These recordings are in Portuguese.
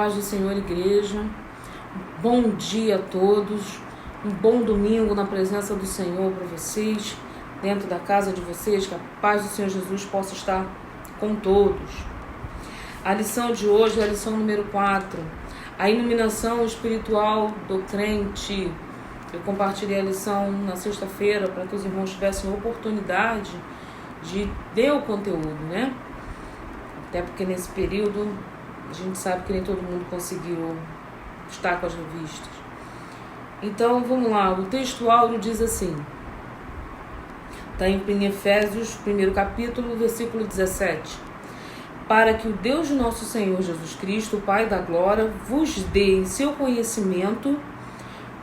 paz do Senhor, igreja. Bom dia a todos. Um bom domingo na presença do Senhor para vocês, dentro da casa de vocês. Que a paz do Senhor Jesus possa estar com todos. A lição de hoje é a lição número 4. A iluminação espiritual do crente. Eu compartilhei a lição na sexta-feira para que os irmãos tivessem a oportunidade de ler o conteúdo, né? Até porque nesse período a gente sabe que nem todo mundo conseguiu estar com as revistas. Então vamos lá, o texto áureo diz assim, está em Efésios, 1º capítulo, versículo 17. Para que o Deus de nosso Senhor Jesus Cristo, o Pai da glória, vos dê em seu conhecimento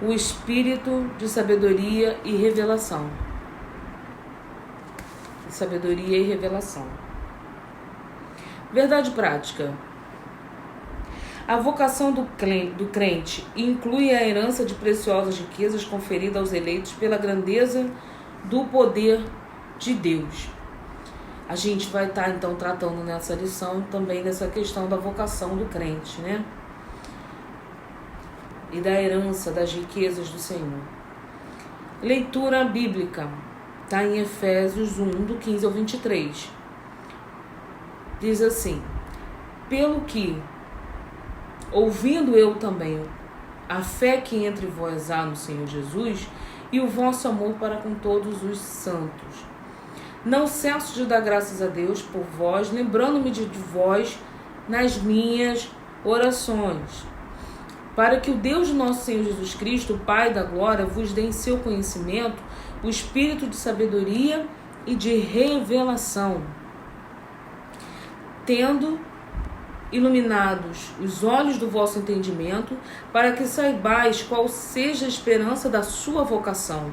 o espírito de sabedoria e revelação. Sabedoria e revelação. Verdade prática. A vocação do crente inclui a herança de preciosas riquezas conferida aos eleitos pela grandeza do poder de Deus. A gente vai estar então tratando nessa lição também dessa questão da vocação do crente, né? E da herança das riquezas do Senhor. Leitura bíblica. Está em Efésios 1, do 15 ao 23. Diz assim: pelo que, ouvindo eu também a fé que entre vós há no Senhor Jesus e o vosso amor para com todos os santos, não cesso de dar graças a Deus por vós, lembrando-me de vós nas minhas orações, para que o Deus de nosso Senhor Jesus Cristo, o Pai da glória, vos dê em seu conhecimento o espírito de sabedoria e de revelação, tendo iluminados os olhos do vosso entendimento, para que saibais qual seja a esperança da sua vocação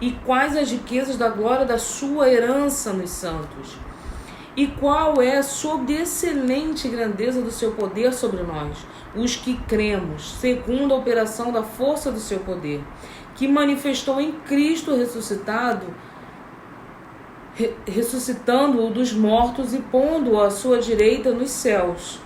e quais as riquezas da glória da sua herança nos santos, e qual é a sobreexcelente grandeza do seu poder sobre nós, os que cremos, segundo a operação da força do seu poder, que manifestou em Cristo ressuscitando-o dos mortos e pondo-o à sua direita nos céus,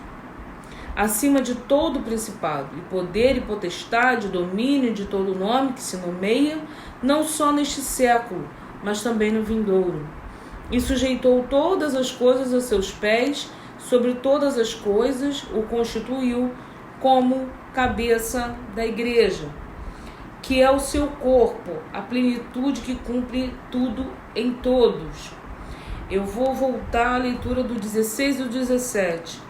acima de todo principado, e poder e potestade, domínio de todo nome que se nomeia, não só neste século, mas também no vindouro. E sujeitou todas as coisas a seus pés, sobre todas as coisas o constituiu como cabeça da igreja, que é o seu corpo, a plenitude que cumpre tudo em todos. Eu vou voltar à leitura do 16 e do 17.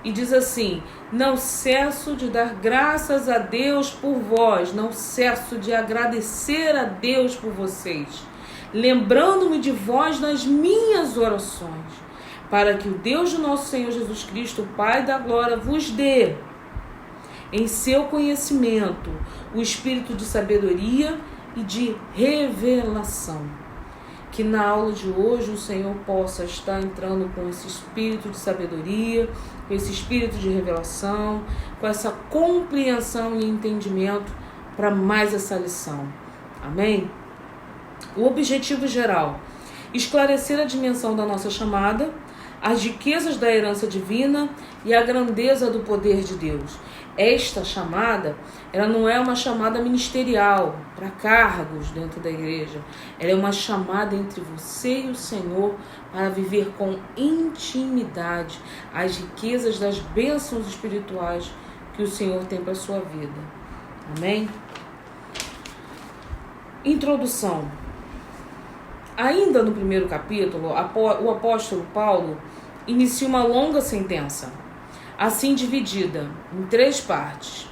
E diz assim: não cesso de dar graças a Deus por vós, não cesso de agradecer a Deus por vocês, lembrando-me de vós nas minhas orações, para que o Deus de nosso Senhor Jesus Cristo, o Pai da glória, vos dê em seu conhecimento o espírito de sabedoria e de revelação. Que na aula de hoje o Senhor possa estar entrando com esse espírito de sabedoria, com esse espírito de revelação, com essa compreensão e entendimento para mais essa lição. Amém? O objetivo geral: esclarecer a dimensão da nossa chamada, as riquezas da herança divina e a grandeza do poder de Deus. Esta chamada, ela não é uma chamada ministerial para cargos dentro da igreja. Ela é uma chamada entre você e o Senhor para viver com intimidade as riquezas das bênçãos espirituais que o Senhor tem para a sua vida. Amém? Introdução. Ainda no 1º capítulo, o apóstolo Paulo inicia uma longa sentença, assim dividida em 3 partes: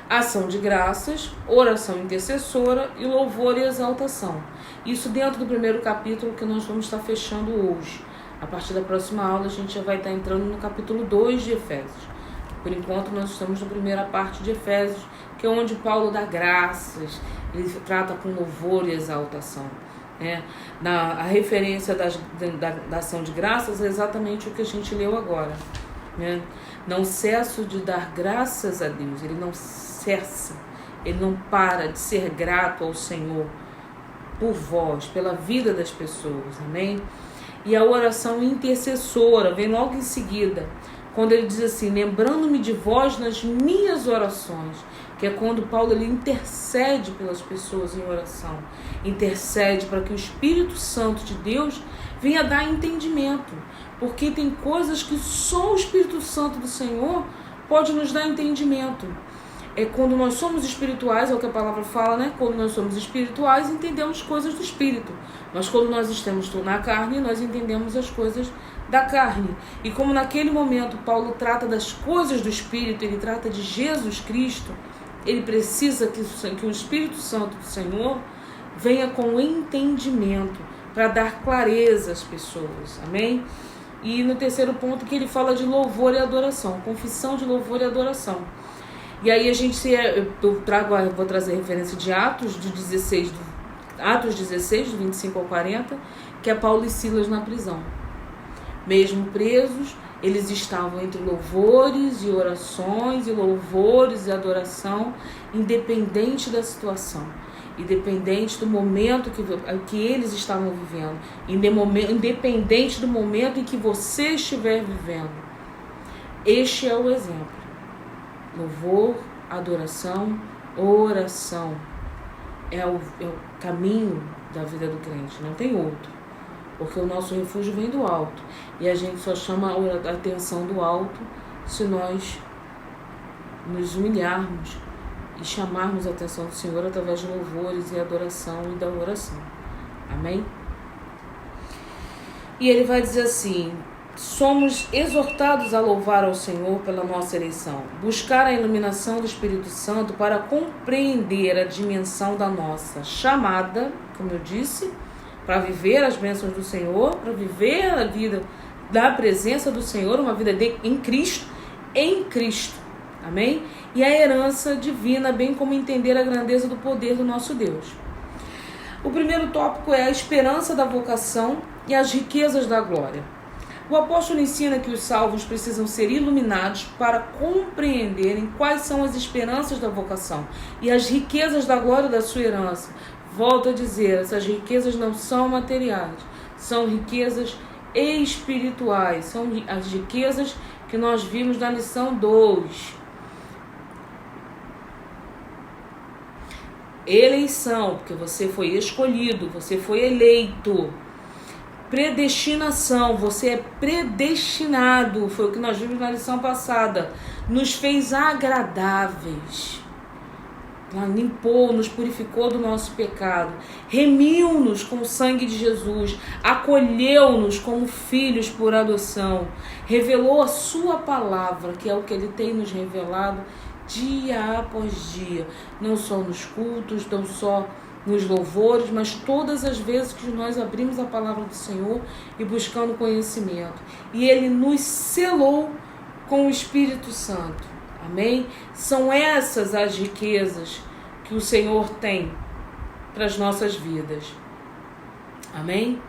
ação de graças, oração intercessora e louvor e exaltação. Isso dentro do 1º capítulo que nós vamos estar fechando hoje. A partir da próxima aula a gente já vai estar entrando no capítulo 2 de Efésios. Por enquanto nós estamos na primeira parte de Efésios, que é onde Paulo dá graças, ele trata com louvor e exaltação. A referência da ação de graças é exatamente o que a gente leu agora. Não cesso de dar graças a Deus. Ele não cessa, ele não para de ser grato ao Senhor por vós, pela vida das pessoas. Amém? E a oração intercessora vem logo em seguida, quando ele diz assim, lembrando-me de vós nas minhas orações, que é quando Paulo ele intercede pelas pessoas em oração, intercede para que o Espírito Santo de Deus venha dar entendimento, porque tem coisas que só o Espírito Santo do Senhor pode nos dar entendimento. É quando nós somos espirituais, é o que a palavra fala, né? Quando nós somos espirituais, entendemos coisas do Espírito. Mas quando nós estamos na carne, nós entendemos as coisas da carne. E como naquele momento Paulo trata das coisas do Espírito, ele trata de Jesus Cristo, ele precisa que o Espírito Santo do Senhor venha com entendimento para dar clareza às pessoas. Amém? E no terceiro ponto que ele fala de louvor e adoração, confissão de louvor e adoração. E aí vou trazer referência de Atos 16, do 25 ao 40, que é Paulo e Silas na prisão. Mesmo presos, eles estavam entre louvores e orações, e louvores e adoração, independente da situação, independente do momento que eles estavam vivendo, independente do momento em que você estiver vivendo. Este é o exemplo. Louvor, adoração, oração. É o caminho da vida do crente, não tem outro. Porque o nosso refúgio vem do alto. E a gente só chama a atenção do alto se nós nos humilharmos e chamarmos a atenção do Senhor através de louvores e adoração e da oração. Amém? E ele vai dizer assim: somos exortados a louvar ao Senhor pela nossa eleição, buscar a iluminação do Espírito Santo para compreender a dimensão da nossa chamada, como eu disse, para viver as bênçãos do Senhor, para viver a vida da presença do Senhor, uma vida em Cristo, amém? E a herança divina, bem como entender a grandeza do poder do nosso Deus. O primeiro tópico é a esperança da vocação e as riquezas da glória. O apóstolo ensina que os salvos precisam ser iluminados para compreenderem quais são as esperanças da vocação e as riquezas da glória da sua herança. Volto a dizer, essas riquezas não são materiais, são riquezas espirituais, são as riquezas que nós vimos na lição 2. Eleição, porque você foi escolhido, você foi eleito. Predestinação, você é predestinado, foi o que nós vimos na lição passada. Nos fez agradáveis, limpou, nos purificou do nosso pecado, remiu-nos com o sangue de Jesus, acolheu-nos como filhos por adoção, revelou a sua palavra, que é o que ele tem nos revelado dia após dia, não só nos cultos, não só nos louvores, mas todas as vezes que nós abrimos a palavra do Senhor e buscando conhecimento. E ele nos selou com o Espírito Santo. Amém? São essas as riquezas que o Senhor tem para as nossas vidas. Amém?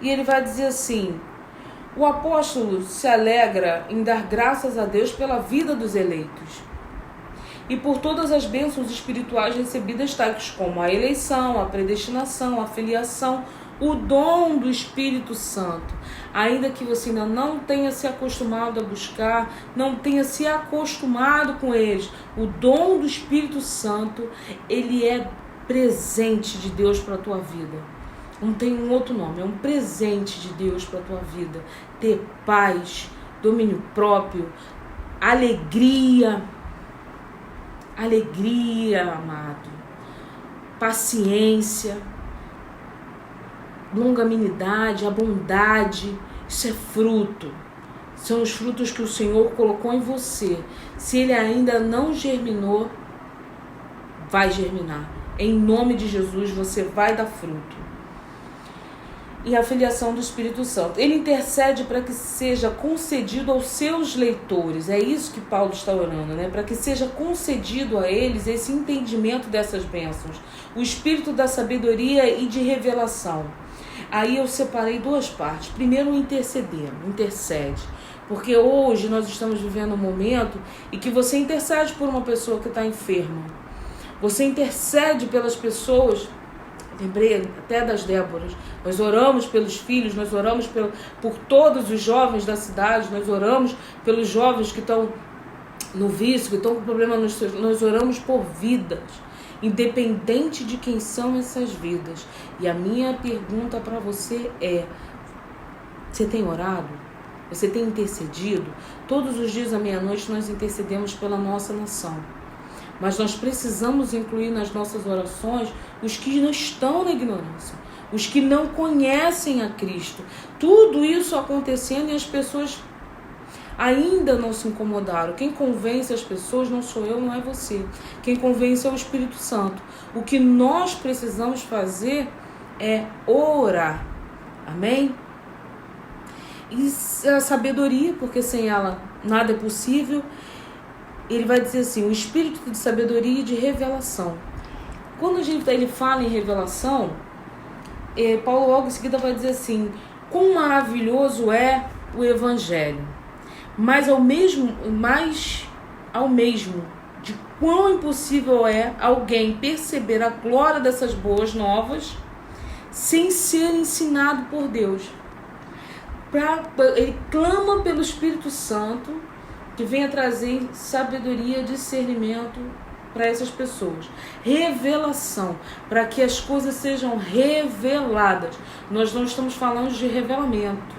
E ele vai dizer assim: o apóstolo se alegra em dar graças a Deus pela vida dos eleitos e por todas as bênçãos espirituais recebidas, tais como a eleição, a predestinação, a filiação, o dom do Espírito Santo. Ainda que você ainda não tenha se acostumado a buscar, não tenha se acostumado com eles, o dom do Espírito Santo, ele é presente de Deus para a tua vida. Não tem um outro nome, é um presente de Deus para a tua vida. Ter paz, domínio próprio, alegria, amado, paciência, longanimidade, a bondade. Isso é fruto, são os frutos que o Senhor colocou em você. Se ele ainda não germinou, vai germinar. Em nome de Jesus você vai dar fruto. E a filiação do Espírito Santo, ele intercede para que seja concedido aos seus leitores. É isso que Paulo está orando, né? Para que seja concedido a eles esse entendimento dessas bênçãos, o espírito da sabedoria e de revelação. Aí eu separei duas partes. Primeiro, intercede. Porque hoje nós estamos vivendo um momento em que você intercede por uma pessoa que está enferma. Você intercede pelas pessoas. Lembrei até das Déboras. Nós oramos pelos filhos, nós oramos por todos os jovens da cidade, nós oramos pelos jovens que estão no vício, que estão com problema nós oramos por vidas, independente de quem são essas vidas. E a minha pergunta para você é: você tem orado? Você tem intercedido? Todos os dias à meia-noite nós intercedemos pela nossa nação. Mas nós precisamos incluir nas nossas orações os que não estão na ignorância, os que não conhecem a Cristo. Tudo isso acontecendo e as pessoas ainda não se incomodaram. Quem convence as pessoas não sou eu, não é você. Quem convence é o Espírito Santo. O que nós precisamos fazer é orar. Amém? E a sabedoria, porque sem ela nada é possível. Ele vai dizer assim, o espírito de sabedoria e de revelação. Quando ele fala em revelação, Paulo logo em seguida vai dizer assim: quão maravilhoso é o Evangelho, mas ao mesmo de quão impossível é alguém perceber a glória dessas boas novas sem ser ensinado por Deus. Ele clama pelo Espírito Santo que venha trazer sabedoria, discernimento para essas pessoas. Revelação, para que as coisas sejam reveladas. Nós não estamos falando de revelamento.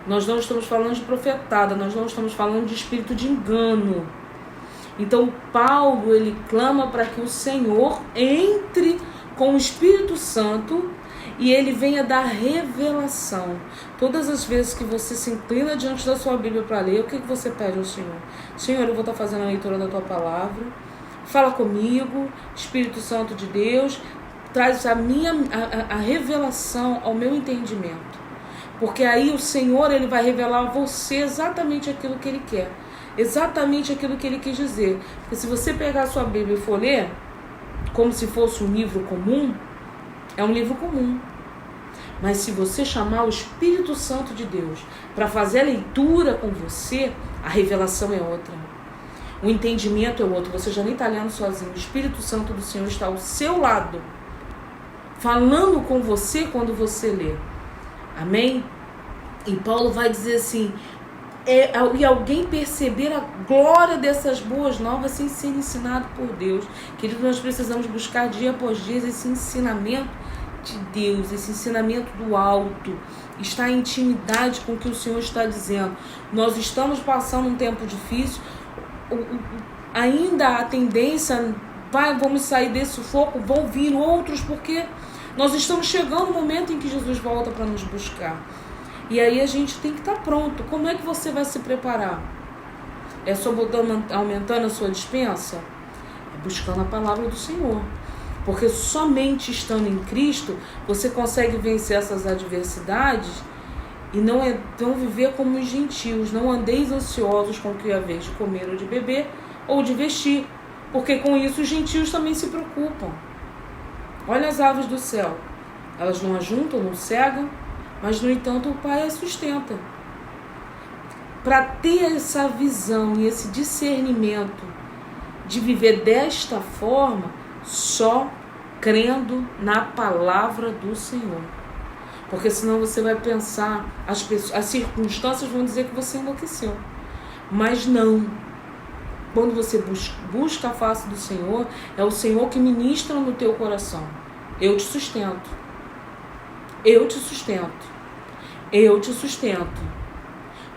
Nós não estamos falando de profetada. Nós não estamos falando de espírito de engano. Então, Paulo, ele clama para que o Senhor entre com o Espírito Santo e ele venha dar revelação. Todas as vezes que você se inclina diante da sua Bíblia para ler, o que você pede ao Senhor? Senhor, eu vou estar fazendo a leitura da tua palavra. Fala comigo, Espírito Santo de Deus, traz a revelação ao meu entendimento. Porque aí o Senhor, ele vai revelar a você exatamente aquilo que ele quer. Exatamente aquilo que ele quis dizer. Porque se você pegar a sua Bíblia e for ler, como se fosse um livro comum, é um livro comum. Mas se você chamar o Espírito Santo de Deus para fazer a leitura com você, a revelação é outra. O entendimento é outro. Você já nem está lendo sozinho. O Espírito Santo do Senhor está ao seu lado, falando com você quando você lê. Amém? E Paulo vai dizer assim: e alguém perceber a glória dessas boas novas sem ser ensinado por Deus. Querido, nós precisamos buscar dia após dia esse ensinamento de Deus, esse ensinamento do alto, está em intimidade com o que o Senhor está dizendo. Nós estamos passando um tempo difícil, ainda a tendência, vamos sair desse sufoco, vão vir outros, porque nós estamos chegando no momento em que Jesus volta para nos buscar. E aí a gente tem que estar pronto. Como é que você vai se preparar? É só aumentando a sua despensa? É buscando a palavra do Senhor. Porque somente estando em Cristo, você consegue vencer essas adversidades e não viver como os gentios. Não andeis ansiosos com o que é a vez de comer ou de beber ou de vestir. Porque com isso os gentios também se preocupam. Olha as aves do céu. Elas não ajuntam, não cegam, mas no entanto o Pai as sustenta. Para ter essa visão e esse discernimento de viver desta forma, só crendo na palavra do Senhor. Porque senão você vai pensar, as circunstâncias vão dizer que você enlouqueceu. Mas não. Quando você busca a face do Senhor, é o Senhor que ministra no teu coração. Eu te sustento. Eu te sustento. Eu te sustento.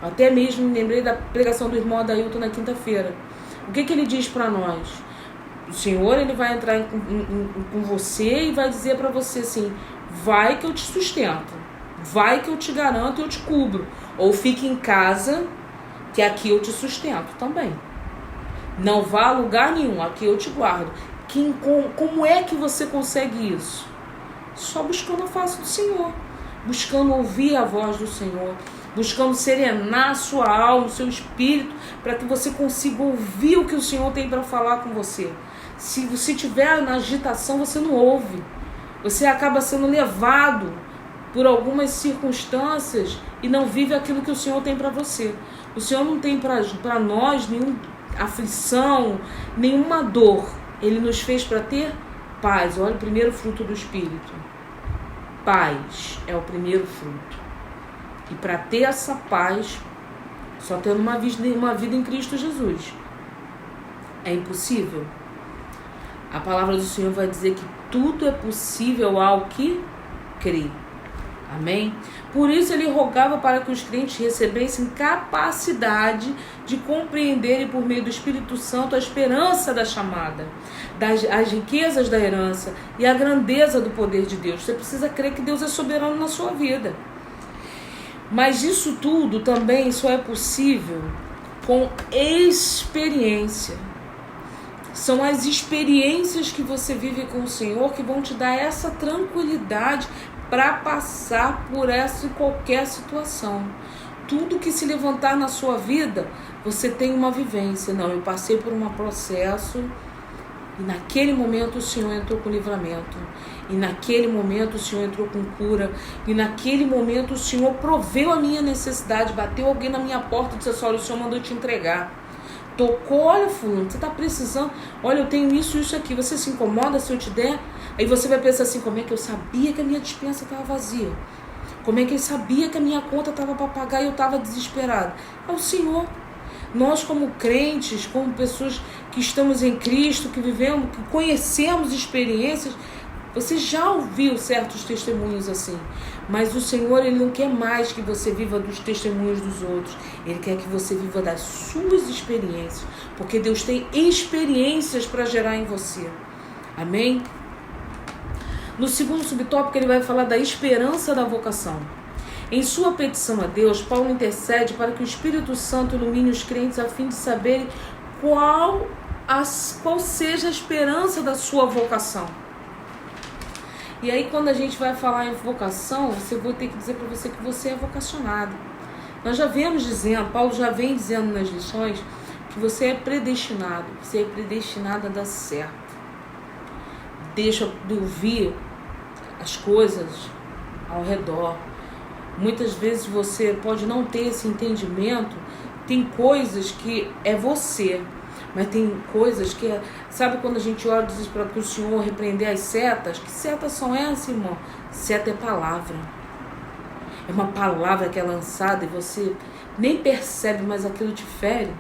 Até mesmo me lembrei da pregação do irmão Adailton na quinta-feira. O que ele diz para nós? O Senhor, ele vai entrar com você e vai dizer para você assim: vai que eu te sustento, vai que eu te garanto e eu te cubro, ou fique em casa que aqui eu te sustento também. Não vá a lugar nenhum, aqui eu te guardo. Como é que você consegue isso? Só buscando a face do Senhor, buscando ouvir a voz do Senhor, buscando serenar a sua alma, o seu espírito, para que você consiga ouvir o que o Senhor tem para falar com você. Se você estiver na agitação, você não ouve. Você acaba sendo levado por algumas circunstâncias e não vive aquilo que o Senhor tem para você. O Senhor não tem para nós nenhuma aflição, nenhuma dor. Ele nos fez para ter paz. Olha o primeiro fruto do Espírito. Paz é o primeiro fruto. E para ter essa paz, só tendo uma vida em Cristo Jesus. É impossível? A palavra do Senhor vai dizer que tudo é possível ao que crê. Amém? Por isso ele rogava para que os crentes recebessem capacidade de compreenderem por meio do Espírito Santo a esperança da chamada, as riquezas da herança e a grandeza do poder de Deus. Você precisa crer que Deus é soberano na sua vida. Mas isso tudo também só é possível com experiência. São as experiências que você vive com o Senhor que vão te dar essa tranquilidade para passar por essa e qualquer situação. Tudo que se levantar na sua vida, você tem uma vivência. Não, eu passei por um processo e naquele momento o Senhor entrou com livramento. E naquele momento o Senhor entrou com cura. E naquele momento o Senhor proveu a minha necessidade. Bateu alguém na minha porta e disse assim: olha, o Senhor mandou te entregar. Tocou, olha fulano, você está precisando, olha, eu tenho isso e isso aqui, você se incomoda se eu te der? Aí você vai pensar assim: como é que eu sabia que a minha despensa estava vazia? Como é que eu sabia que a minha conta estava para pagar e eu estava desesperado? É o Senhor. Nós como crentes, como pessoas que estamos em Cristo, que vivemos, que conhecemos experiências, você já ouviu certos testemunhos assim, mas o Senhor, Ele não quer mais que você viva dos testemunhos dos outros. Ele quer que você viva das suas experiências, porque Deus tem experiências para gerar em você. Amém? No segundo subtópico, ele vai falar da esperança da vocação. Em sua petição a Deus, Paulo intercede para que o Espírito Santo ilumine os crentes a fim de saberem qual seja a esperança da sua vocação. E aí, quando a gente vai falar em vocação, você vai ter que dizer para você que você é vocacionado. Nós já vemos dizendo, Paulo já vem dizendo nas lições, que você é predestinado a dar certo. Deixa de ouvir as coisas ao redor. Muitas vezes você pode não ter esse entendimento. Tem coisas que é você, mas tem coisas que sabe quando a gente ora e diz para que o Senhor repreender as setas? Que setas são essas, irmão? Seta é palavra. É uma palavra que é lançada e você nem percebe, mas aquilo te fere.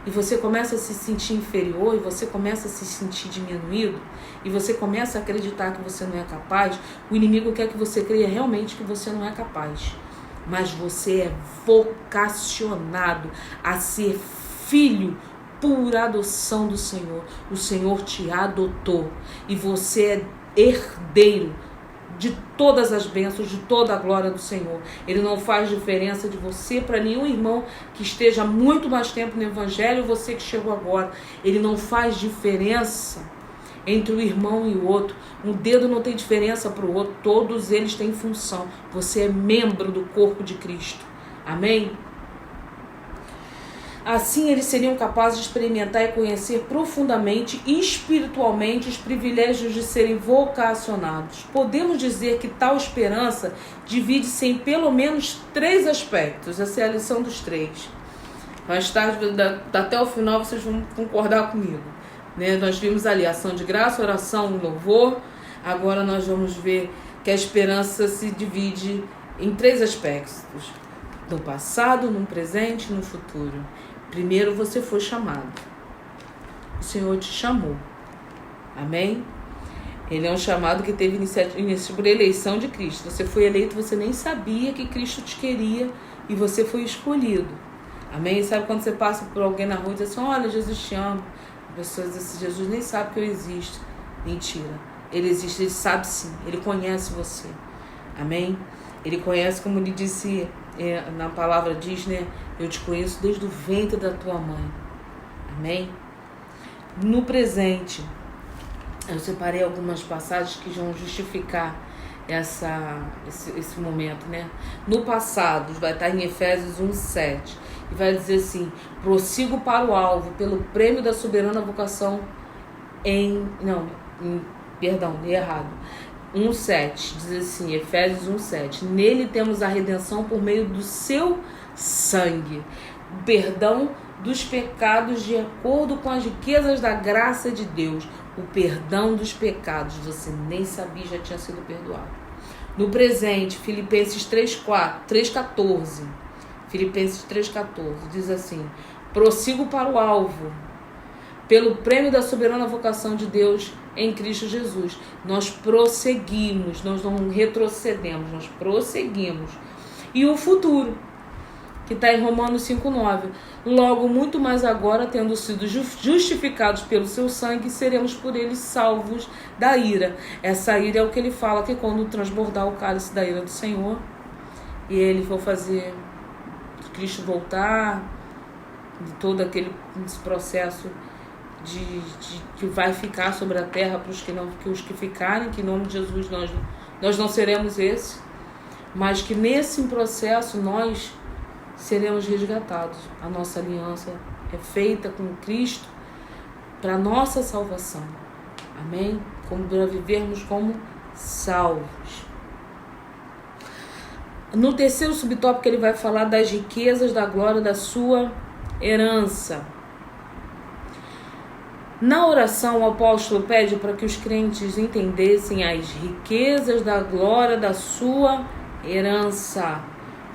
E você começa a se sentir inferior, e você começa a se sentir diminuído, e você começa a acreditar que você não é capaz. O inimigo quer que você creia realmente que você não é capaz. Mas você é vocacionado a ser filho por adoção do Senhor. O Senhor te adotou e você é herdeiro de todas as bênçãos, de toda a glória do Senhor. Ele não faz diferença de você para nenhum irmão que esteja muito mais tempo no Evangelho, você que chegou agora. Ele não faz diferença entre o irmão e o outro. Um dedo não tem diferença para o outro, todos eles têm função. Você é membro do corpo de Cristo. Amém? Assim, eles seriam capazes de experimentar e conhecer profundamente e espiritualmente os privilégios de serem vocacionados. Podemos dizer que tal esperança divide-se em pelo menos 3 aspectos. Essa é a lição dos 3. Mais tarde, até o final, vocês vão concordar comigo. Né? Nós vimos ali ação de graça, oração, louvor. Agora nós vamos ver que a esperança se divide em 3 aspectos. No passado, no presente e no futuro. Primeiro, você foi chamado. O Senhor te chamou. Amém? Ele é um chamado que teve iniciativa por eleição de Cristo. Você foi eleito, você nem sabia que Cristo te queria e você foi escolhido. Amém? Sabe quando você passa por alguém na rua e diz assim: olha, Jesus te ama. A pessoa diz assim: Jesus nem sabe que eu existo. Mentira. Ele existe, ele sabe sim. Ele conhece você. Amém? Ele conhece, como ele disse... na palavra diz, né? Eu te conheço desde o ventre da tua mãe. Amém? No presente, eu separei algumas passagens que vão justificar esse momento, né? No passado, vai estar em Efésios 1:7, e vai dizer assim: prossigo para o alvo, pelo prêmio da soberana vocação perdão, li errado. 1:7, diz assim, Efésios 1:7, nele temos a redenção por meio do seu sangue, o perdão dos pecados de acordo com as riquezas da graça de Deus. O perdão dos pecados, você nem sabia, já tinha sido perdoado. No presente, Filipenses 3,14. Filipenses 3,14 diz assim: prossigo para o alvo, pelo prêmio da soberana vocação de Deus em Cristo Jesus. Nós prosseguimos, nós não retrocedemos, nós prosseguimos. E o futuro, que está em Romanos 5,9. Logo, muito mais agora, tendo sido justificados pelo seu sangue, seremos por ele salvos da ira. Essa ira é o que ele fala, que quando transbordar o cálice da ira do Senhor, e ele for fazer Cristo voltar, de todo aquele processo que vai ficar sobre a terra para os que ficarem, que em nome de Jesus nós não seremos esse, mas que nesse processo nós seremos resgatados. A nossa aliança é feita com Cristo para nossa salvação. Amém? Como para vivermos como salvos. No terceiro subtópico ele vai falar das riquezas da glória da sua herança. Na oração, o apóstolo pede para que os crentes entendessem as riquezas da glória da sua herança.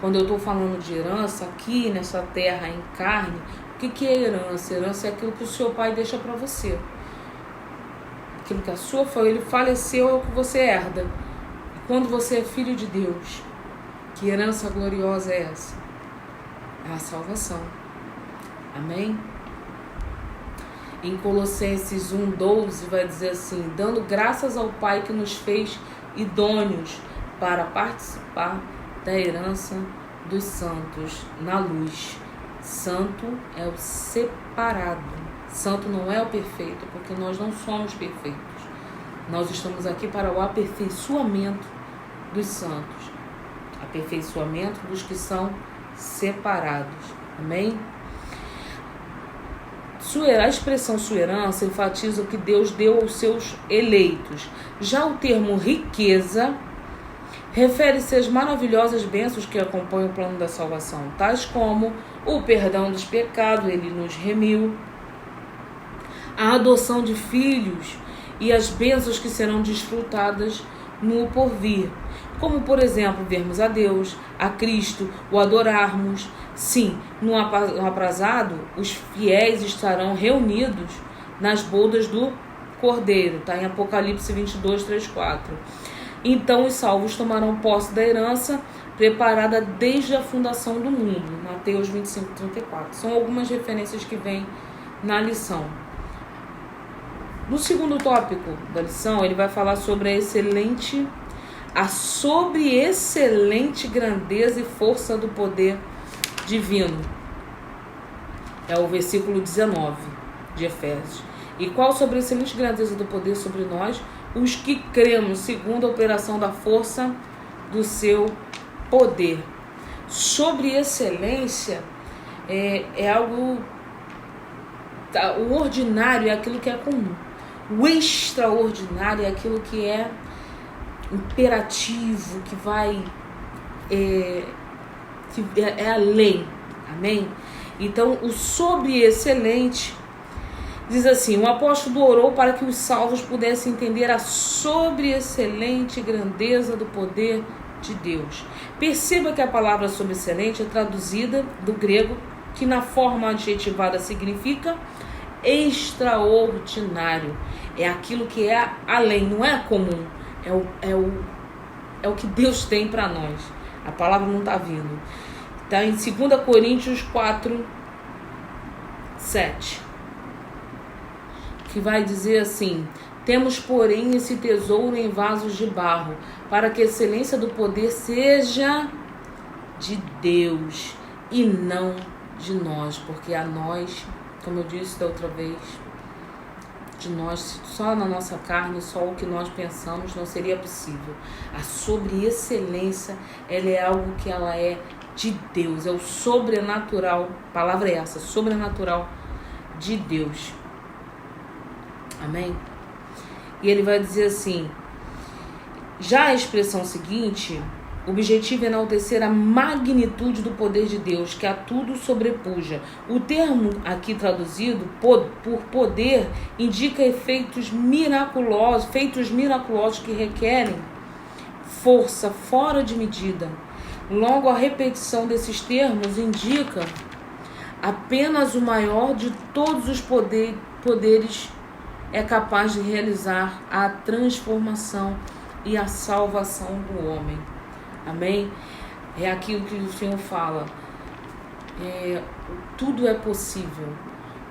Quando eu estou falando de herança aqui nessa terra em carne, o que é herança? Herança é aquilo que o seu pai deixa para você. Aquilo que a sua família, ele faleceu, é o que você herda. E quando você é filho de Deus, que herança gloriosa é essa? É a salvação. Amém? Em Colossenses 1,12 vai dizer assim: dando graças ao Pai que nos fez idôneos para participar da herança dos santos na luz. Santo é o separado. Santo não é o perfeito, porque nós não somos perfeitos. Nós estamos aqui para o aperfeiçoamento dos santos. Aperfeiçoamento dos que separados. Amém? A expressão sua herança enfatiza o que Deus deu aos seus eleitos. Já o termo riqueza refere-se às maravilhosas bênçãos que acompanham o plano da salvação, tais como o perdão dos pecados, ele nos remiu, a adoção de filhos e as bênçãos que serão desfrutadas no porvir, como, por exemplo, vermos a Deus, a Cristo, o adorarmos. Sim, no aprazado, os fiéis estarão reunidos nas bodas do Cordeiro, está em Apocalipse 22, 3, 4. Então os salvos tomarão posse da herança preparada desde a fundação do mundo, Mateus 25, 34. São algumas referências que vêm na lição. No segundo tópico da lição, ele vai falar sobre a excelente grandeza e força do poder divino. É o versículo 19 de Efésios. E qual sobre a excelente grandeza do poder sobre nós? Os que cremos segundo a operação da força do seu poder. Sobre excelência é algo... O ordinário é aquilo que é comum. O extraordinário é aquilo que é imperativo, que vai... que é além. Amém? Então, o sobre excelente diz assim: o apóstolo orou para que os salvos pudessem entender a sobre excelente grandeza do poder de Deus. Perceba que a palavra sobre excelente é traduzida do grego, que na forma adjetivada significa extraordinário. É aquilo que é além, não é comum. É o que Deus tem para nós. A palavra não está vindo. Está em 2 Coríntios 4, 7. Que vai dizer assim: temos, porém, esse tesouro em vasos de barro, para que a excelência do poder seja de Deus e não de nós, porque a nós, como eu disse da outra vez, de nós, só na nossa carne, só o que nós pensamos não seria possível. A sobre excelência, ela é algo que ela é de Deus, é o sobrenatural, a palavra é essa, sobrenatural de Deus. Amém? E ele vai dizer assim: já a expressão seguinte O objetivo é enaltecer a magnitude do poder de Deus, que a tudo sobrepuja. O termo aqui traduzido por poder indica feitos miraculosos que requerem força fora de medida. Logo, a repetição desses termos indica apenas o maior de todos os poderes é capaz de realizar a transformação e a salvação do homem. Amém? É aquilo que o Senhor fala. Tudo é possível.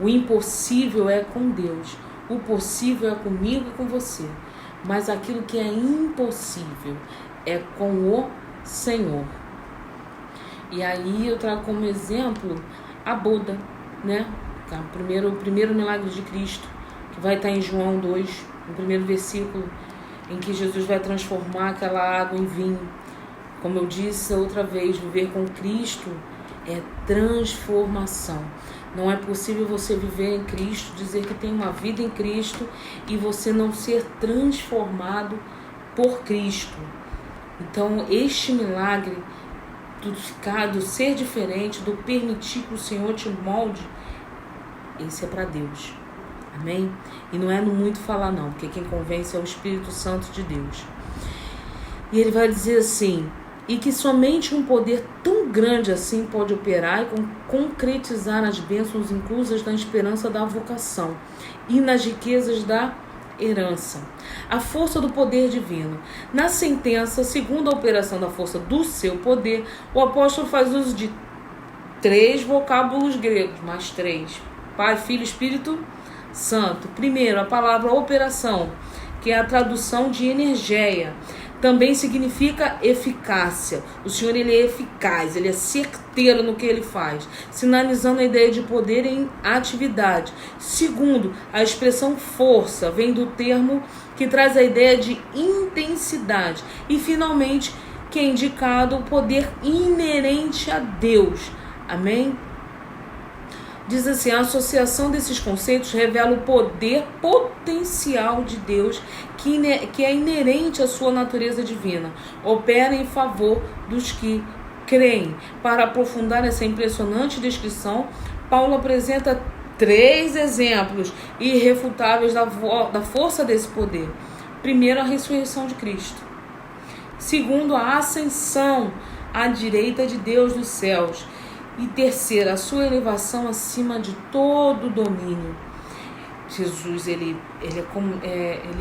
O impossível é com Deus. O possível é comigo e com você. Mas aquilo que é impossível é com o Senhor. E aí eu trago como exemplo a boda, né? O primeiro milagre de Cristo, que vai estar em João 2, no primeiro versículo, em que Jesus vai transformar aquela água em vinho. Como eu disse outra vez, viver com Cristo é transformação. Não é possível você viver em Cristo, dizer que tem uma vida em Cristo e você não ser transformado por Cristo. Então, este milagre do ser diferente, do permitir que o Senhor te molde, esse é para Deus. Amém? E não é no muito falar não, porque quem convence é o Espírito Santo de Deus. E ele vai dizer assim: e que somente um poder tão grande assim pode operar e concretizar as bênçãos inclusas na esperança da vocação e nas riquezas da herança. A força do poder divino. Na sentença, segundo a operação da força do seu poder, o apóstolo faz uso de 3 vocábulos gregos, mais 3. Pai, Filho e Espírito Santo. Primeiro, a palavra operação, que é a tradução de energia. Também significa eficácia. O Senhor, ele é eficaz, ele é certeiro no que ele faz, sinalizando a ideia de poder em atividade. Segundo, a expressão força vem do termo que traz a ideia de intensidade. E, finalmente, que é indicado o poder inerente a Deus. Amém? Diz assim: a associação desses conceitos revela o poder potencial de Deus que é inerente à sua natureza divina. Opera em favor dos que creem. Para aprofundar essa impressionante descrição, Paulo apresenta 3 exemplos irrefutáveis da força desse poder. Primeiro, a ressurreição de Cristo. Segundo, a ascensão à direita de Deus nos céus. E terceiro, a sua elevação acima de todo domínio. Jesus, ele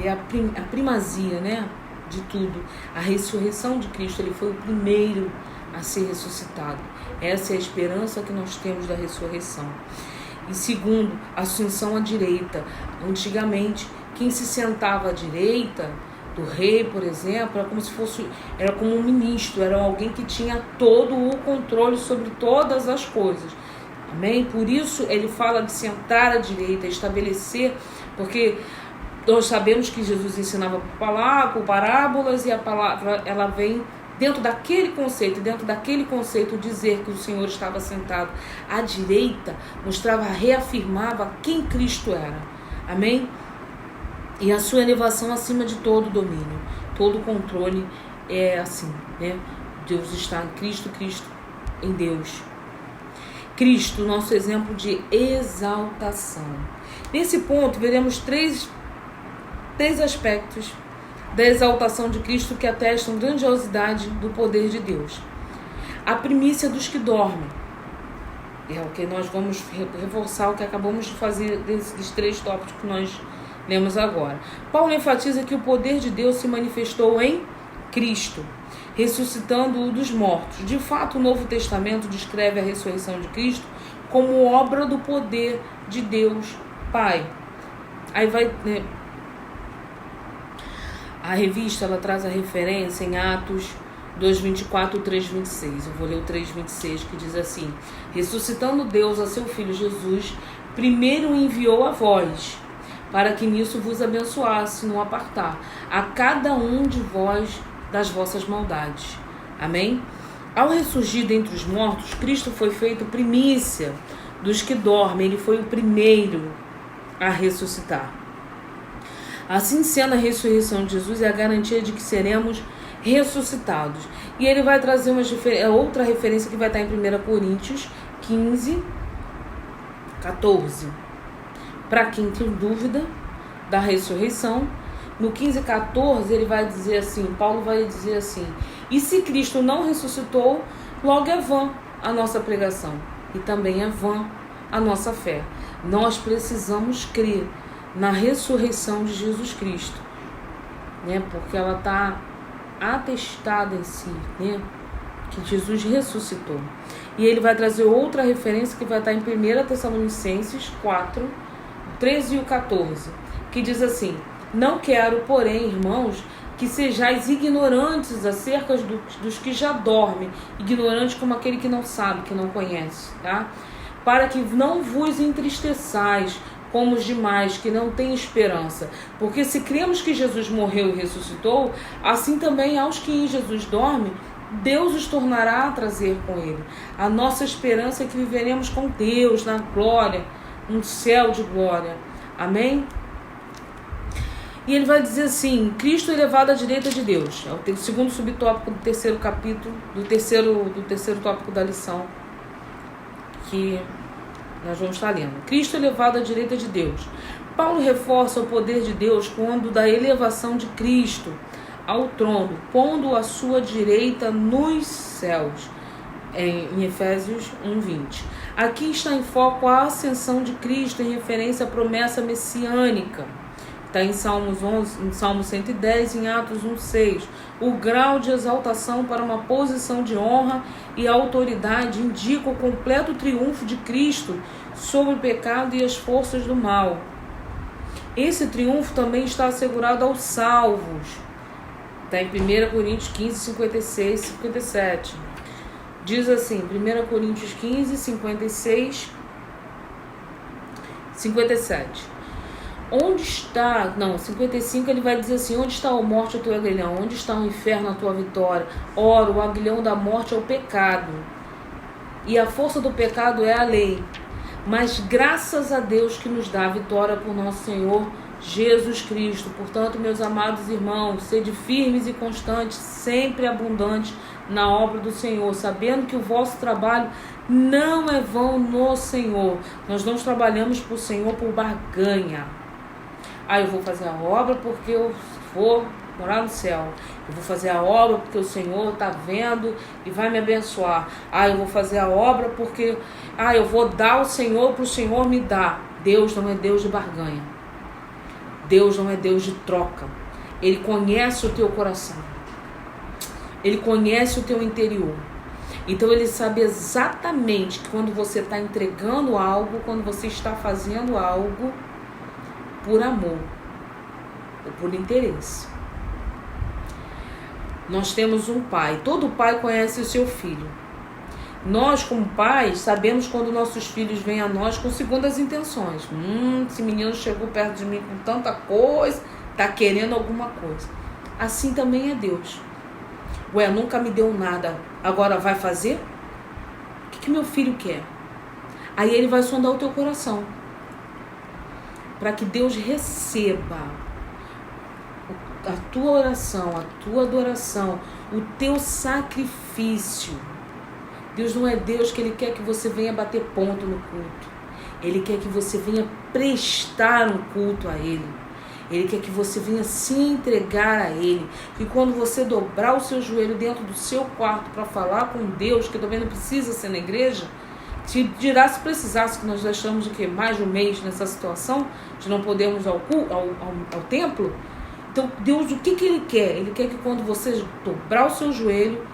é a primazia, né, de tudo. A ressurreição de Cristo, ele foi o primeiro a ser ressuscitado. Essa é a esperança que nós temos da ressurreição. E segundo, a ascensão à direita. Antigamente, quem se sentava à direita do rei, por exemplo, era como um ministro, era alguém que tinha todo o controle sobre todas as coisas. Amém? Por isso ele fala de sentar à direita, estabelecer, porque nós sabemos que Jesus ensinava por parábolas, e a palavra, ela vem dentro daquele conceito dizer que o Senhor estava sentado à direita, reafirmava quem Cristo era. Amém? E a sua elevação acima de todo domínio, todo controle é assim, né? Deus está em Cristo, Cristo em Deus. Cristo, nosso exemplo de exaltação. Nesse ponto, veremos três aspectos da exaltação de Cristo que atestam grandiosidade do poder de Deus. A primícia dos que dormem. É o que nós vamos reforçar, o que acabamos de fazer desses 3 tópicos que nós lemos agora. Paulo enfatiza que o poder de Deus se manifestou em Cristo, ressuscitando-o dos mortos. De fato, o Novo Testamento descreve a ressurreição de Cristo como obra do poder de Deus Pai. Aí a revista, ela traz a referência em Atos 2:24 e 3:26. Eu vou ler o 3:26, que diz assim: ressuscitando Deus a seu Filho Jesus, primeiro enviou a vós, para que nisso vos abençoasse no apartar a cada um de vós das vossas maldades. Amém? Ao ressurgir dentre os mortos, Cristo foi feito primícia dos que dormem. Ele foi o primeiro a ressuscitar. Assim sendo, a ressurreição de Jesus é a garantia de que seremos ressuscitados. E ele vai trazer outra referência que vai estar em 1 Coríntios 15, 14. Para quem tem dúvida da ressurreição, no 15, 14 ele vai dizer assim, Paulo vai dizer assim: e se Cristo não ressuscitou, logo é vã a nossa pregação, e também é vã a nossa fé. Nós precisamos crer na ressurreição de Jesus Cristo, né? Porque ela está atestada em si, né? Que Jesus ressuscitou. E ele vai trazer outra referência que vai estar em 1 Tessalonicenses 4, 13 e 14, que diz assim: não quero, porém, irmãos, que sejais ignorantes acerca dos que já dormem, ignorantes como aquele que não sabe, que não conhece, tá? Para que não vos entristeçais como os demais, que não têm esperança. Porque se cremos que Jesus morreu e ressuscitou, assim também aos que em Jesus dormem, Deus os tornará a trazer com ele. A nossa esperança é que viveremos com Deus na glória, um céu de glória. Amém? E ele vai dizer assim: Cristo elevado à direita de Deus. É o segundo subtópico do terceiro capítulo, do terceiro tópico da lição que nós vamos estar lendo. Cristo elevado à direita de Deus. Paulo reforça o poder de Deus quando da elevação de Cristo ao trono, pondo-o à sua direita nos céus, em Efésios 1:20. Aqui está em foco a ascensão de Cristo em referência à promessa messiânica. Está em Salmos 11, em Salmo 110, em Atos 1:6. O grau de exaltação para uma posição de honra e autoridade indica o completo triunfo de Cristo sobre o pecado e as forças do mal. Esse triunfo também está assegurado aos salvos. Está em 1 Coríntios 15, 56 e 57. Diz assim, 1 Coríntios 15, 56, 57. Onde está, 55 ele vai dizer assim: onde está a morte, o teu aguilhão? Onde está o inferno, a tua vitória? Ora, o aguilhão da morte é o pecado, e a força do pecado é a lei. Mas graças a Deus que nos dá a vitória por nosso Senhor Jesus Cristo. Portanto, meus amados irmãos, sede firmes e constantes, sempre abundantes na obra do Senhor, sabendo que o vosso trabalho não é vão no Senhor. Nós não trabalhamos para o Senhor por barganha. Eu vou fazer a obra porque eu vou morar no céu. Eu vou fazer a obra porque o Senhor está vendo e vai me abençoar. Eu vou fazer a obra porque eu vou dar ao Senhor para o Senhor me dar. Deus não é Deus de barganha. Deus não é Deus de troca. Ele conhece o teu coração. Ele conhece o teu interior. Então ele sabe exatamente que quando você está entregando algo, quando você está fazendo algo por amor ou por interesse. Nós temos um pai. Todo pai conhece o seu filho. Nós, como pais, sabemos quando nossos filhos vêm a nós com segundas intenções. Esse menino chegou perto de mim com tanta coisa, está querendo alguma coisa. Assim também é Deus. Nunca me deu nada, agora vai fazer? O que meu filho quer? Aí ele vai sondar o teu coração, para que Deus receba a tua oração, a tua adoração, o teu sacrifício. Deus não é Deus que Ele quer que você venha bater ponto no culto. Ele quer que você venha prestar um culto a Ele. Ele quer que você venha se entregar a Ele. Que quando você dobrar o seu joelho dentro do seu quarto para falar com Deus, que também não precisa ser na igreja, se dirá se precisasse, que nós já estamos mais de um mês nessa situação, de não podermos ao templo. Então Deus, o que Ele quer? Ele quer que quando você dobrar o seu joelho,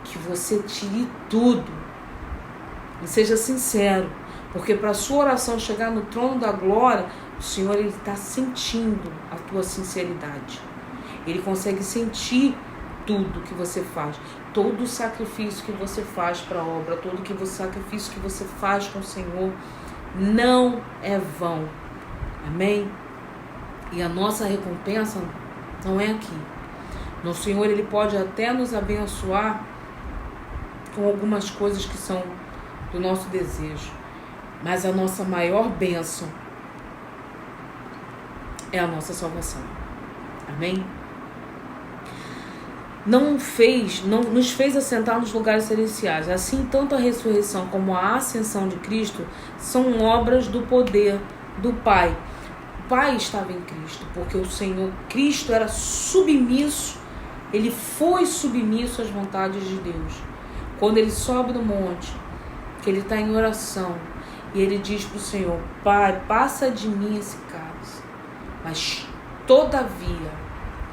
que você tire tudo e seja sincero, porque para a sua oração chegar no trono da glória, o Senhor está sentindo a tua sinceridade. Ele consegue sentir tudo que você faz, todo o sacrifício que você faz para a obra, todo o sacrifício que você faz com o Senhor não é vão. Amém? E a nossa recompensa não é aqui. O Senhor, Ele pode até nos abençoar com algumas coisas que são do nosso desejo, mas a nossa maior bênção é a nossa salvação. Amém? não nos fez assentar nos lugares celestiais. Assim, tanto a ressurreição como a ascensão de Cristo são obras do poder do Pai. O Pai estava em Cristo, porque o Senhor Cristo era submisso, ele foi submisso às vontades de Deus. Quando ele sobe no monte, que ele está em oração, e ele diz para o Senhor: Pai, passa de mim esse cálice, mas todavia,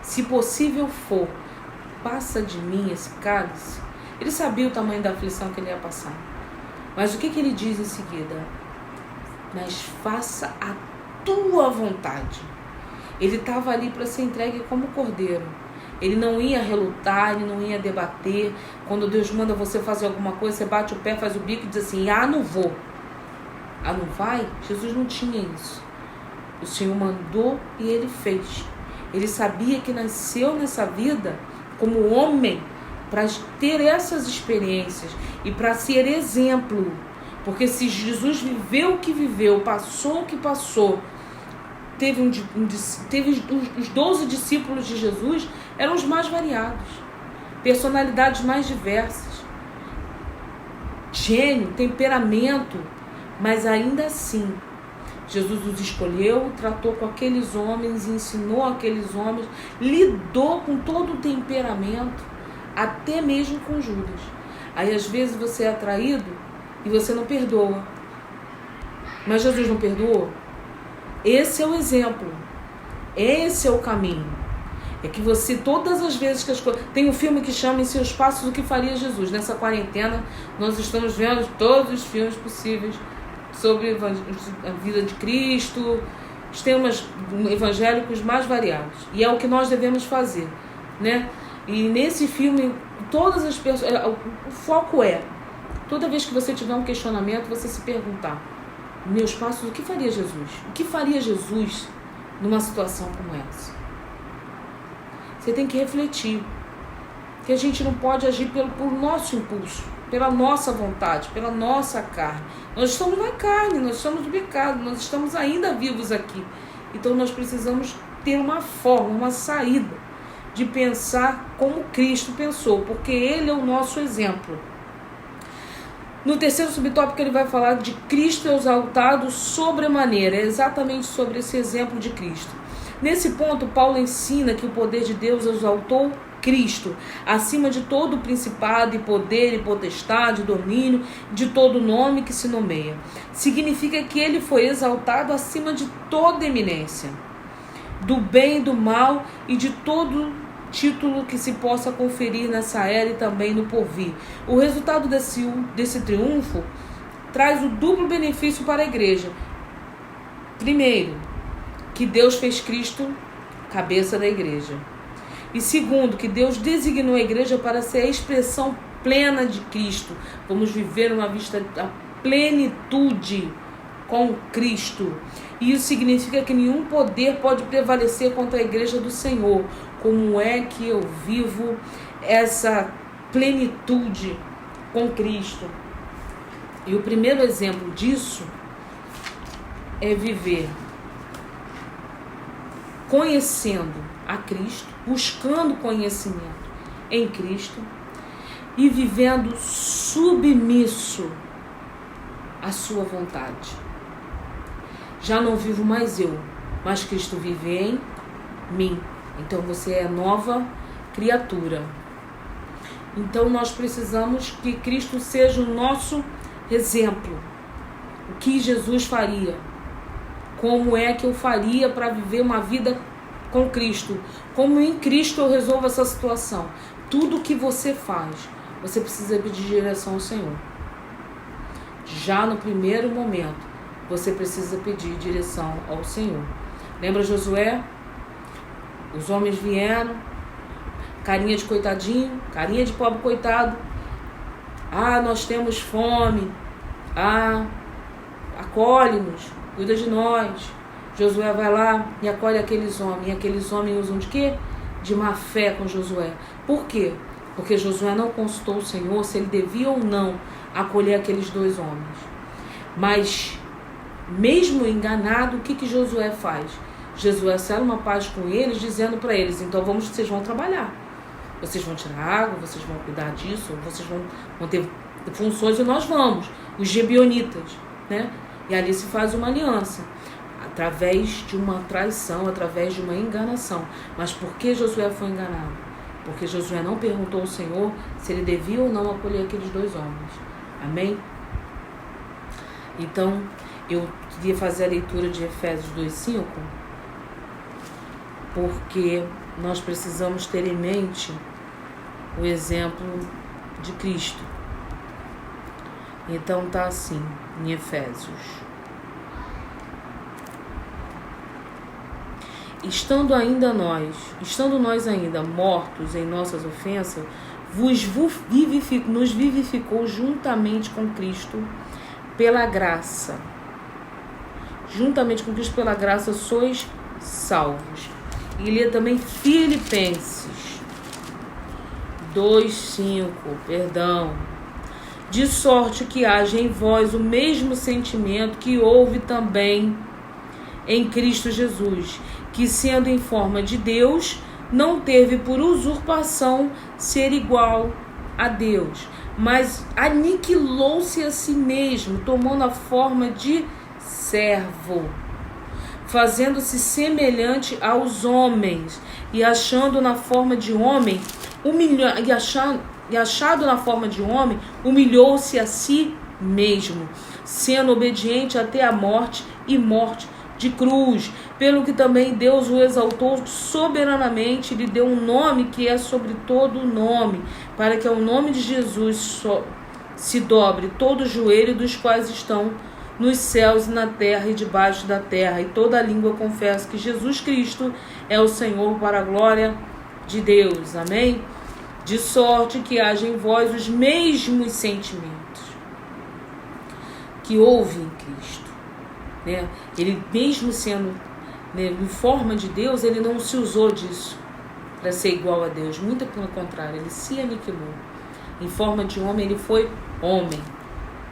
se possível for, passa de mim esse cálice. Ele sabia o tamanho da aflição que ele ia passar. Mas o que ele diz em seguida? Mas faça a tua vontade. Ele estava ali para ser entregue como cordeiro. Ele não ia relutar, ele não ia debater. Quando Deus manda você fazer alguma coisa, você bate o pé, faz o bico e diz assim: não vou. Não vai? Jesus não tinha isso. O Senhor mandou e ele fez. Ele sabia que nasceu nessa vida como homem para ter essas experiências e para ser exemplo. Porque se Jesus viveu o que viveu, passou o que passou, teve os 12 discípulos de Jesus, eram os mais variados, personalidades mais diversas, gênio, temperamento, mas ainda assim Jesus os escolheu, tratou com aqueles homens, ensinou aqueles homens, lidou com todo o temperamento, até mesmo com Judas. Aí às vezes você é atraído e você não perdoa, mas Jesus não perdoou. Esse é o exemplo, esse é o caminho. É que você, todas as vezes que as coisas... Tem um filme que chama Em Seus Passos o que Faria Jesus. Nessa quarentena nós estamos vendo todos os filmes possíveis sobre a vida de Cristo, os temas evangélicos mais variados. E é o que nós devemos fazer, né? E nesse filme, todas as pessoas... O foco é, toda vez que você tiver um questionamento, você se perguntar: meus passos, o que faria Jesus? O que faria Jesus numa situação como essa? Você tem que refletir. Que a gente não pode agir por nosso impulso, pela nossa vontade, pela nossa carne. Nós estamos na carne, nós estamos no pecado, nós estamos ainda vivos aqui. Então nós precisamos ter uma forma, uma saída de pensar como Cristo pensou, porque Ele é o nosso exemplo. No terceiro subtópico ele vai falar de Cristo exaltado sobremaneira, é exatamente sobre esse exemplo de Cristo. Nesse ponto, Paulo ensina que o poder de Deus exaltou Cristo acima de todo principado e poder e potestade, domínio, de todo nome que se nomeia. Significa que ele foi exaltado acima de toda eminência, do bem e do mal e de todo título que se possa conferir nessa era e também no porvir. O resultado desse triunfo traz o duplo benefício para a igreja. Primeiro, que Deus fez Cristo cabeça da igreja. E segundo, que Deus designou a igreja para ser a expressão plena de Cristo. Vamos viver uma vista da plenitude com Cristo. E isso significa que nenhum poder pode prevalecer contra a igreja do Senhor. Como é que eu vivo essa plenitude com Cristo? E o primeiro exemplo disso é viver conhecendo a Cristo, buscando conhecimento em Cristo e vivendo submisso à sua vontade. Já não vivo mais eu, mas Cristo vive em mim. Então você é nova criatura. Então nós precisamos que Cristo seja o nosso exemplo. O que Jesus faria? Como é que eu faria para viver uma vida com Cristo? Como em Cristo eu resolvo essa situação? Tudo que você faz, você precisa pedir direção ao Senhor. Já no primeiro momento, você precisa pedir direção ao Senhor. Lembra Josué? Os homens vieram, carinha de coitadinho, carinha de pobre coitado. Nós temos fome. Acolhe-nos, cuida de nós. Josué vai lá e acolhe aqueles homens. E aqueles homens usam de quê? De má fé com Josué. Por quê? Porque Josué não consultou o Senhor se ele devia ou não acolher aqueles dois homens. Mas, mesmo enganado, o que Josué faz? Josué sela uma paz com eles, dizendo para eles: então vocês vão trabalhar. vocês vão tirar água, vocês vão cuidar disso, vocês vão ter funções, e nós vamos, os gibeonitas, né? E ali se faz uma aliança, através de uma traição, através de uma enganação. Mas por que Josué foi enganado? Porque Josué não perguntou ao Senhor se ele devia ou não acolher aqueles 2 homens. Amém? Então, eu queria fazer a leitura de Efésios 2:5, porque nós precisamos ter em mente o exemplo de Cristo. Então tá assim, em Efésios. Estando nós ainda mortos em nossas ofensas, nos vivificou juntamente com Cristo pela graça. Juntamente com Cristo pela graça sois salvos. E lê também Filipenses 2:5, de sorte que haja em vós o mesmo sentimento que houve também em Cristo Jesus, que sendo em forma de Deus, não teve por usurpação ser igual a Deus, mas aniquilou-se a si mesmo, tomando a forma de servo, fazendo-se semelhante aos homens, e achando na forma de homem, achado na forma de homem, humilhou-se a si mesmo, sendo obediente até a morte e morte de cruz, pelo que também Deus o exaltou soberanamente, lhe deu um nome que é sobre todo nome, para que ao nome de Jesus se dobre todo o joelho dos quais estão nos céus e na terra e debaixo da terra, e toda a língua confessa que Jesus Cristo é o Senhor, para a glória de Deus. Amém? De sorte que haja em vós os mesmos sentimentos que houve em Cristo, né? Ele, mesmo sendo, né, em forma de Deus, ele não se usou disso para ser igual a Deus, muito pelo contrário, ele se aniquilou. Em forma de homem, ele foi homem,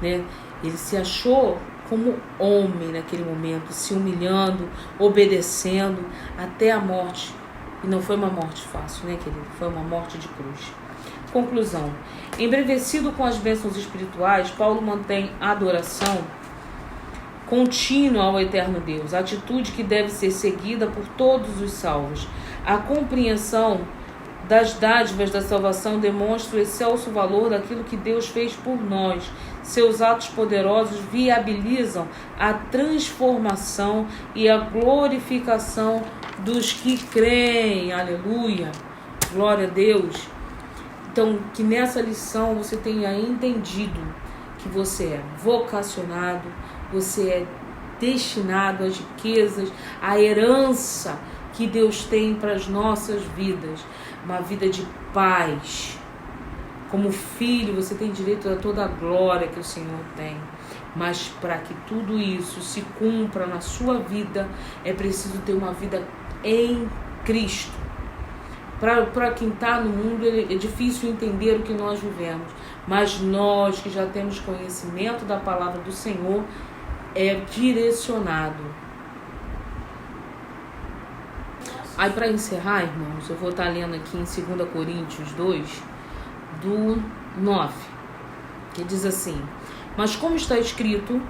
né? Ele se achou como homem naquele momento, se humilhando, obedecendo até a morte. E não foi uma morte fácil, né, querido? Foi uma morte de cruz. Conclusão. Embravecido com as bênçãos espirituais, Paulo mantém a adoração contínua ao eterno Deus, atitude que deve ser seguida por todos os salvos. A compreensão das dádivas da salvação demonstra o excelso valor daquilo que Deus fez por nós. Seus atos poderosos viabilizam a transformação e a glorificação dos que creem. Aleluia! Glória a Deus! Então, que nessa lição você tenha entendido que você é vocacionado, você é destinado às riquezas, à herança que Deus tem para as nossas vidas, uma vida de paz. Como filho, você tem direito a toda a glória que o Senhor tem. Mas para que tudo isso se cumpra na sua vida, é preciso ter uma vida em Cristo. Para quem está no mundo, é difícil entender o que nós vivemos. Mas nós que já temos conhecimento da palavra do Senhor, é direcionado. Aí, para encerrar, irmãos, eu vou estar lendo aqui em 2 Coríntios 2, do 9, que diz assim: mas como está escrito,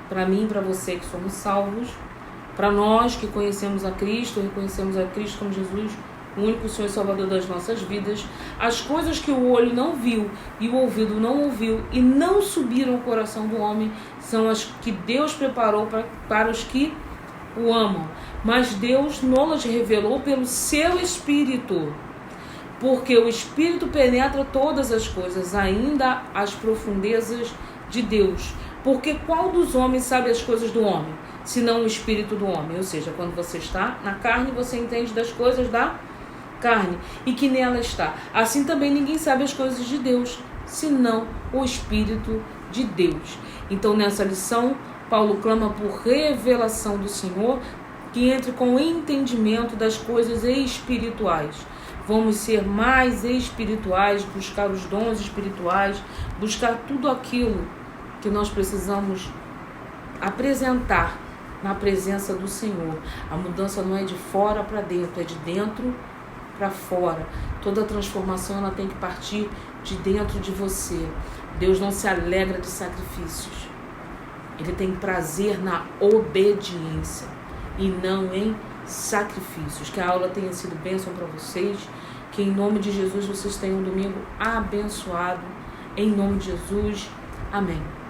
para mim e para você que somos salvos, para nós que conhecemos a Cristo, reconhecemos a Cristo como Jesus, o único Senhor e Salvador das nossas vidas, as coisas que o olho não viu e o ouvido não ouviu e não subiram ao coração do homem, são as que Deus preparou para os que o amam. Mas Deus nos revelou pelo seu Espírito, porque o Espírito penetra todas as coisas, ainda as profundezas de Deus. Porque qual dos homens sabe as coisas do homem, senão o Espírito do homem? Ou seja, quando você está na carne, você entende das coisas da carne e que nela está. Assim também ninguém sabe as coisas de Deus, senão o Espírito de Deus. Então, nessa lição, Paulo clama por revelação do Senhor, que entre com o entendimento das coisas espirituais. Vamos ser mais espirituais, buscar os dons espirituais, buscar tudo aquilo que nós precisamos apresentar na presença do Senhor. A mudança não é de fora para dentro, é de dentro para fora. Toda transformação ela tem que partir de dentro de você. Deus não se alegra de sacrifícios. Ele tem prazer na obediência e não em sacrifícios. Que a aula tenha sido bênção para vocês. Que em nome de Jesus vocês tenham um domingo abençoado. Em nome de Jesus. Amém.